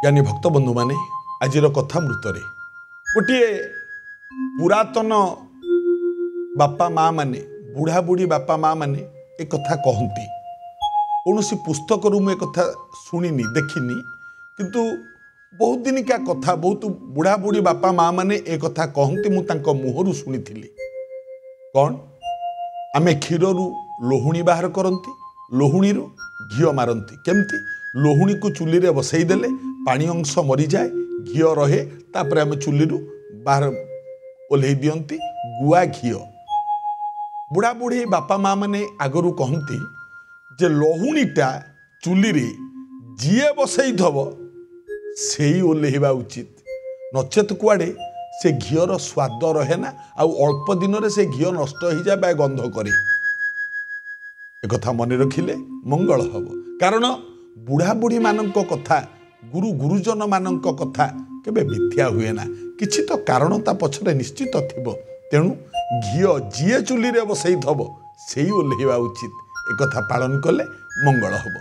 ज्ञानी भक्त बंधु माने आज कथा मृतरे गोटे पुरातन बापा माँ माने बुढ़ा बुढ़ी बापा माँ माने एक कथा कहती कौन सी पुस्तक रु एक कथा शुणिनी देखिनी किंतु बहुत दिन क्या कथा बहुत बुढ़ा बुढ़ी बापा माँ माने एक कथा कहती मुझे मुहर शुणी कौन आमे क्षीर रु लोहुणी बाहर करती लोहुणी रु घी मारती केमती लोहुणी को चुली रे बसई देले पानी अंश मरी जाए घी रहे तापर आम चुली रु बाहर ओल्हे दियंती गुआ घी बुढ़ा बुढ़ी बापा माँ माने आगरू कहती जे लोहुणीटा चुली रे जीए बसई थब से ओल्हेवा उचित नचेत कुआड़े से घीर स्वाद रहे ना आउ अल्प दिन रे से घी नष्ट हो जाए बा गंध करे एक कथा मन रखिले मंगल हब कारण बुढ़ा बुढ़ी मानक कथा गुरु गुरुजन मानक कथा केबे मिथ्या हुए ना किछि तो कारण ता पछरे निश्चित थिबो तेणु घी जीए चुली रे बसई थब से ओल्हेवा उचित एक कथा पालन कले मंगल हब।